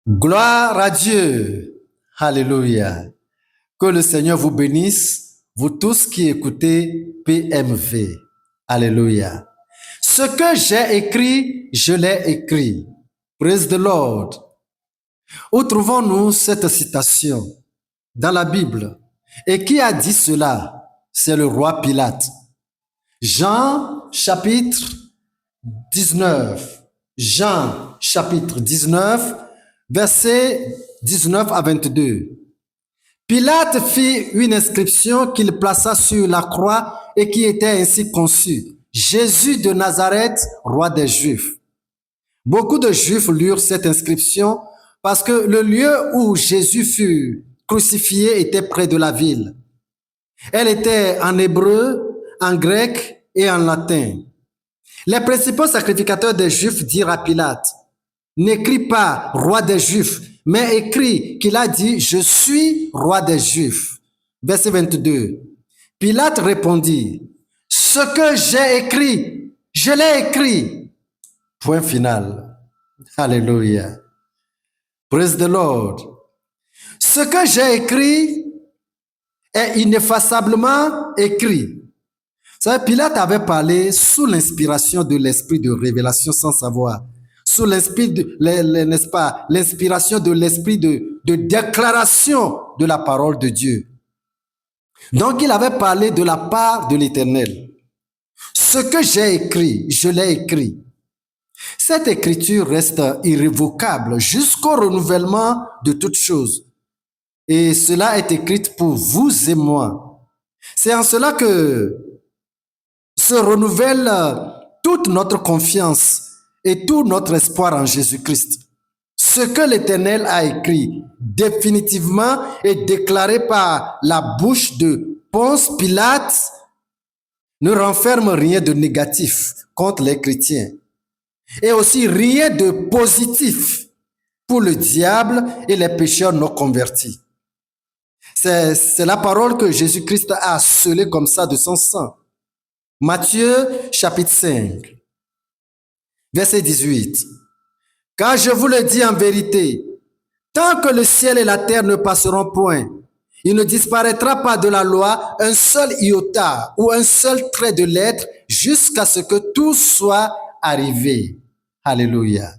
Gloire à Dieu. Alléluia. Que le Seigneur vous bénisse, vous tous qui écoutez PMV. Alléluia. Ce que j'ai écrit, je l'ai écrit. Praise the Lord. Où trouvons-nous cette citation? Dans la Bible. Et qui a dit cela? C'est le roi Pilate. Jean chapitre 19. Jean chapitre 19, versets 19 à 22. Pilate fit une inscription qu'il plaça sur la croix et qui était ainsi conçue. Jésus de Nazareth, roi des Juifs. Beaucoup de Juifs lurent cette inscription parce que le lieu où Jésus fut crucifié était près de la ville. Elle était en hébreu, en grec et en latin. Les principaux sacrificateurs des Juifs dirent à Pilate, n'écris pas roi des Juifs, mais écris qu'il a dit, je suis roi des Juifs. Verset 22. Pilate répondit, ce que j'ai écrit, je l'ai écrit. Point final. Alléluia. Praise the Lord. Ce que j'ai écrit est ineffaçablement écrit. Vous savez, Pilate avait parlé sous l'inspiration de l'esprit de révélation sans savoir. Sous n'est-ce pas, l'inspiration de l'esprit de déclaration de la parole de Dieu. Donc, il avait parlé de la part de l'Éternel. Ce que j'ai écrit, je l'ai écrit. Cette écriture reste irrévocable jusqu'au renouvellement de toutes choses. Et cela est écrit pour vous et moi. C'est en cela que se renouvelle toute notre confiance et tout notre espoir en Jésus-Christ. Ce que l'Éternel a écrit définitivement est déclaré par la bouche de Ponce Pilate ne renferme rien de négatif contre les chrétiens et aussi rien de positif pour le diable et les pécheurs non convertis. C'est la parole que Jésus-Christ a scellée comme ça de son sang. Matthieu chapitre 5, verset 18. Car je vous le dis en vérité, tant que le ciel et la terre ne passeront point, il ne disparaîtra pas de la loi un seul iota ou un seul trait de lettre jusqu'à ce que tout soit arrivé. Alléluia.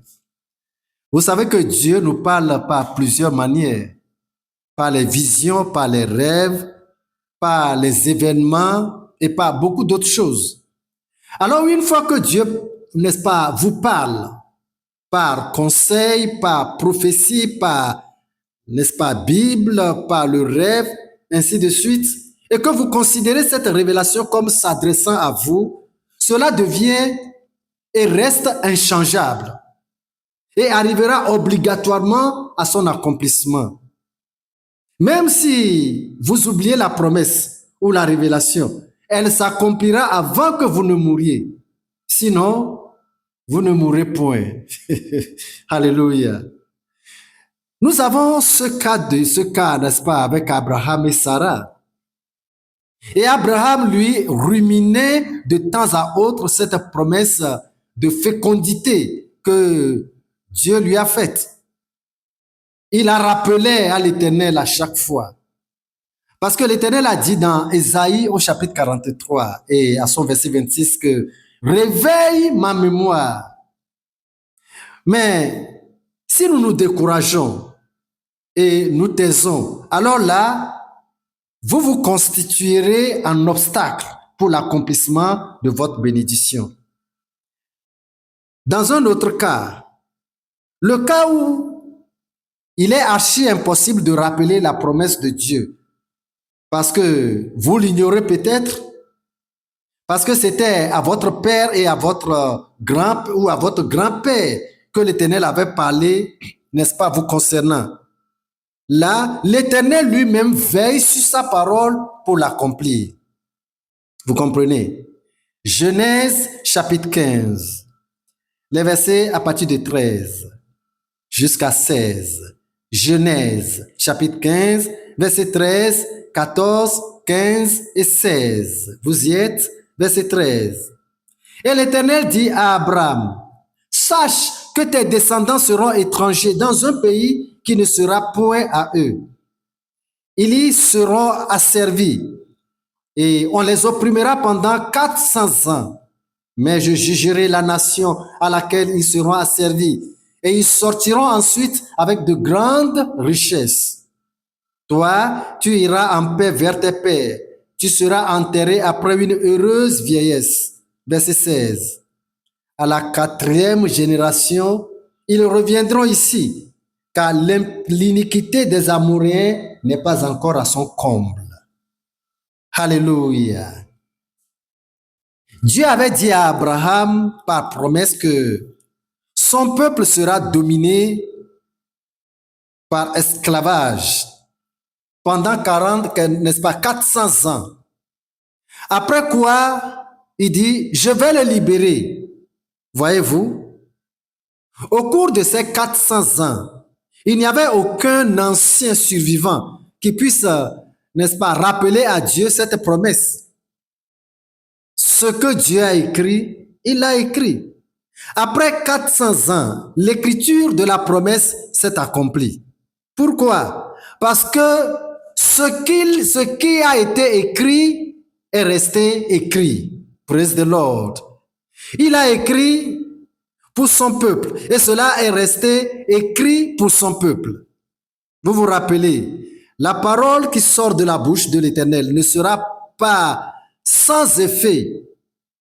Vous savez que Dieu nous parle par plusieurs manières, par les visions, par les rêves, par les événements et par beaucoup d'autres choses. Alors une fois que Dieu, n'est-ce pas, vous parle par conseil, par prophétie, par, n'est-ce pas, Bible, par le rêve, ainsi de suite, et que vous considérez cette révélation comme s'adressant à vous, cela devient et reste inchangeable et arrivera obligatoirement à son accomplissement. Même si vous oubliez la promesse ou la révélation, elle s'accomplira avant que vous ne mouriez. Sinon, vous ne mourrez point. Alléluia. Nous avons ce cas, n'est-ce pas, avec Abraham et Sarah. Et Abraham, lui, ruminait de temps à autre cette promesse de fécondité que Dieu lui a faite. Il a rappelé à l'Éternel à chaque fois. Parce que l'Éternel a dit dans Ésaïe au chapitre 43 et à son verset 26 que réveille ma mémoire. Mais si nous nous décourageons et nous taisons, alors là, vous vous constituerez un obstacle pour l'accomplissement de votre bénédiction. Dans un autre cas, le cas où il est archi impossible de rappeler la promesse de Dieu, parce que vous l'ignorez peut-être, parce que c'était à votre père et à votre grand-père que l'Éternel avait parlé, n'est-ce pas, vous concernant. Là, l'Éternel lui-même veille sur sa parole pour l'accomplir. Vous comprenez? Genèse chapitre 15, les versets à partir de 13 jusqu'à 16. Genèse chapitre 15, versets 13, 14, 15 et 16. Vous y êtes? Verset 13. Et l'Éternel dit à Abraham, sache que tes descendants seront étrangers dans un pays qui ne sera point à eux. Ils y seront asservis et on les opprimera pendant 400 ans. Mais je jugerai la nation à laquelle ils seront asservis et ils sortiront ensuite avec de grandes richesses. Toi, tu iras en paix vers tes pères. Tu seras enterré après une heureuse vieillesse. Verset 16. À la 4e génération, ils reviendront ici, car l'iniquité des Amoréens n'est pas encore à son comble. Alléluia. Dieu avait dit à Abraham par promesse que son peuple sera dominé par esclavage pendant 400 ans. Après quoi, il dit, je vais le libérer. Voyez-vous, au cours de ces 400 ans, il n'y avait aucun ancien survivant qui puisse, rappeler à Dieu cette promesse. Ce que Dieu a écrit, il l'a écrit. Après 400 ans, l'écriture de la promesse s'est accomplie. Pourquoi? Parce que ce qui a été écrit est resté écrit. Praise the Lord. Il a écrit pour son peuple et cela est resté écrit pour son peuple. Vous vous rappelez, la parole qui sort de la bouche de l'Éternel ne sera pas sans effet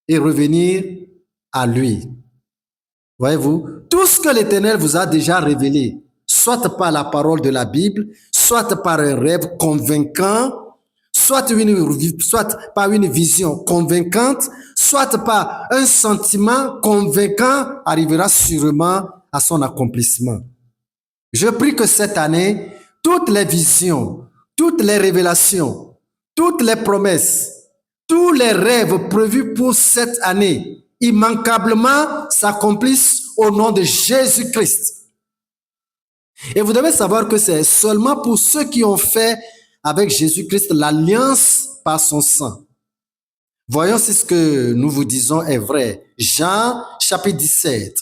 et revenir à lui. Voyez-vous, tout ce que l'Éternel vous a déjà révélé, soit par la parole de la Bible, soit par un rêve convaincant, soit par une vision convaincante, soit par un sentiment convaincant, arrivera sûrement à son accomplissement. Je prie que cette année, toutes les visions, toutes les révélations, toutes les promesses, tous les rêves prévus pour cette année, immanquablement s'accomplissent au nom de Jésus-Christ. Et vous devez savoir que c'est seulement pour ceux qui ont fait avec Jésus-Christ l'alliance par son sang. Voyons si ce que nous vous disons est vrai. Jean chapitre 17,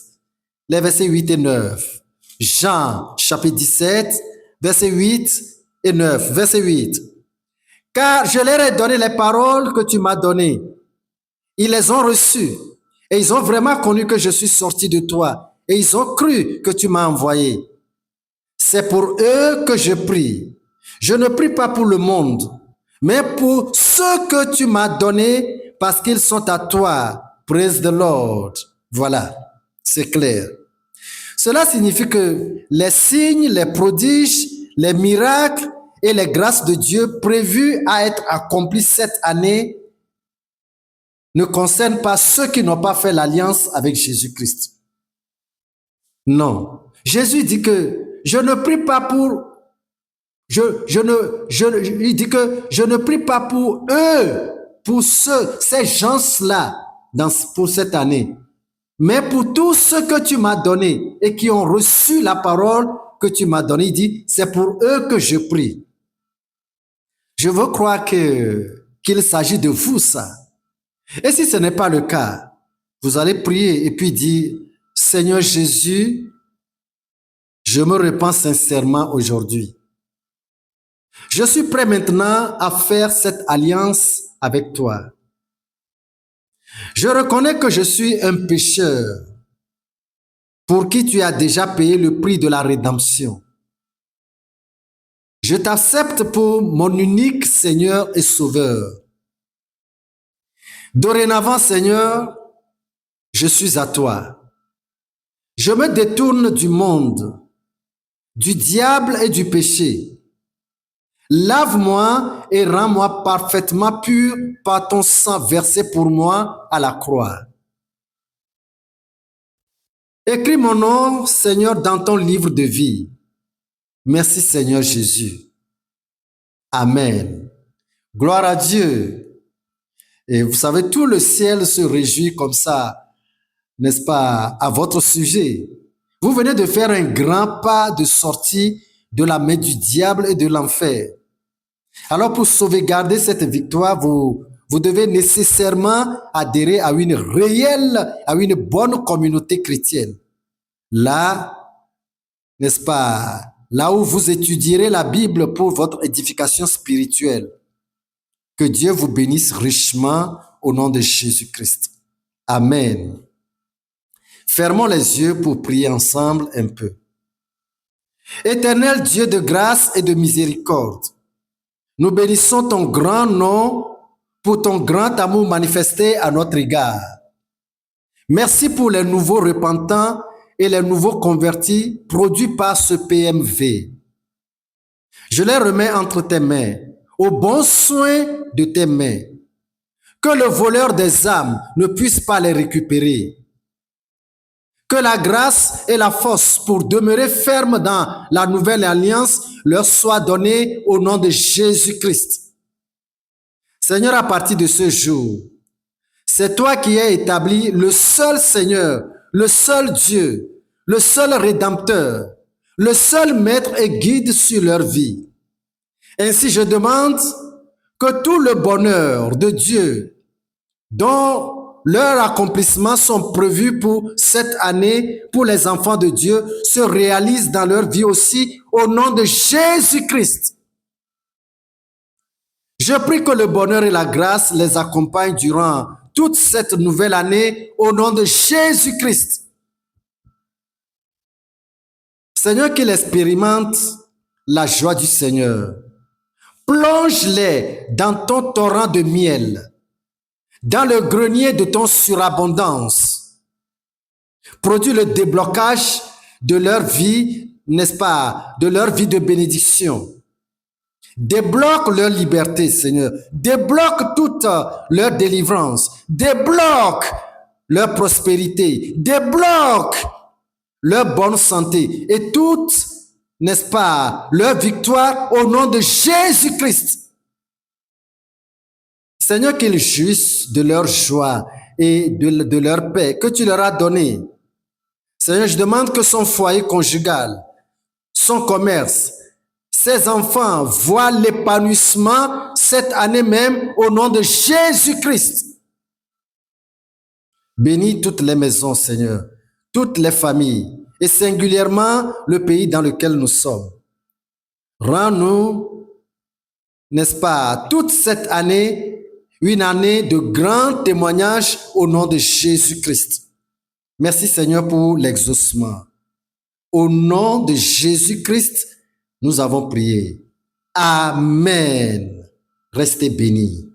les versets 8 et 9. Jean chapitre 17, versets 8 et 9. Verset 8. Car je leur ai donné les paroles que tu m'as données. Ils les ont reçues et ils ont vraiment connu que je suis sorti de toi et ils ont cru que tu m'as envoyé. C'est pour eux que je prie. Je ne prie pas pour le monde, mais pour ceux que tu m'as donnés parce qu'ils sont à toi. Praise the Lord. Voilà, c'est clair. Cela signifie que les signes, les prodiges, les miracles et les grâces de Dieu prévues à être accomplis cette année ne concernent pas ceux qui n'ont pas fait l'alliance avec Jésus-Christ. Non. Jésus dit que je ne prie pas pour il dit que je ne prie pas pour eux, pour ces gens-là, pour cette année, mais pour tous ceux que tu m'as donnés et qui ont reçu la parole que tu m'as donnée. Il dit, c'est pour eux que je prie. Je veux croire qu'il s'agit de vous, ça. Et si ce n'est pas le cas, vous allez prier et puis dire, Seigneur Jésus, je me repens sincèrement aujourd'hui. Je suis prêt maintenant à faire cette alliance avec toi. Je reconnais que je suis un pécheur pour qui tu as déjà payé le prix de la rédemption. Je t'accepte pour mon unique Seigneur et Sauveur. Dorénavant, Seigneur, je suis à toi. Je me détourne du monde, du diable et du péché. Lave-moi et rends-moi parfaitement pur par ton sang versé pour moi à la croix. Écris mon nom, Seigneur, dans ton livre de vie. Merci, Seigneur Jésus. Amen. Gloire à Dieu. Et vous savez, tout le ciel se réjouit comme ça, n'est-ce pas, à votre sujet. Vous venez de faire un grand pas de sortie de la main du diable et de l'enfer. Alors, pour sauvegarder cette victoire, vous devez nécessairement adhérer à une bonne communauté chrétienne. là, n'est-ce pas, là où vous étudierez la Bible pour votre édification spirituelle. Que Dieu vous bénisse richement au nom de Jésus-Christ. Amen. Fermons les yeux pour prier ensemble un peu. Éternel Dieu de grâce et de miséricorde, nous bénissons ton grand nom pour ton grand amour manifesté à notre égard. Merci pour les nouveaux repentants et les nouveaux convertis produits par ce PMV. Je les remets entre tes mains, au bon soin de tes mains. Que le voleur des âmes ne puisse pas les récupérer. Que la grâce et la force pour demeurer fermes dans la nouvelle alliance leur soient données au nom de Jésus-Christ. Seigneur, à partir de ce jour, c'est toi qui as établi le seul Seigneur, le seul Dieu, le seul Rédempteur, le seul Maître et Guide sur leur vie. Ainsi, je demande que tout le bonheur de Dieu dont leurs accomplissements sont prévus pour cette année, pour les enfants de Dieu, se réalisent dans leur vie aussi au nom de Jésus-Christ. Je prie que le bonheur et la grâce les accompagnent durant toute cette nouvelle année au nom de Jésus-Christ. Seigneur, qu'ils expérimentent la joie du Seigneur. Plonge-les dans ton torrent de miel, dans le grenier de ton surabondance. Produis le déblocage de leur vie, n'est-ce pas, de leur vie de bénédiction. Débloque leur liberté, Seigneur. Débloque toute leur délivrance. Débloque leur prospérité. Débloque leur bonne santé et toute, n'est-ce pas, leur victoire au nom de Jésus-Christ. Seigneur, qu'ils jouissent de leur joie et de leur paix que tu leur as donnée. Seigneur, je demande que son foyer conjugal, son commerce, ses enfants voient l'épanouissement cette année même au nom de Jésus-Christ. Bénis toutes les maisons, Seigneur, toutes les familles et singulièrement le pays dans lequel nous sommes. Rends-nous, n'est-ce pas, toute cette année une année de grands témoignages au nom de Jésus-Christ. Merci Seigneur pour l'exaucement. Au nom de Jésus-Christ, nous avons prié. Amen. Restez bénis.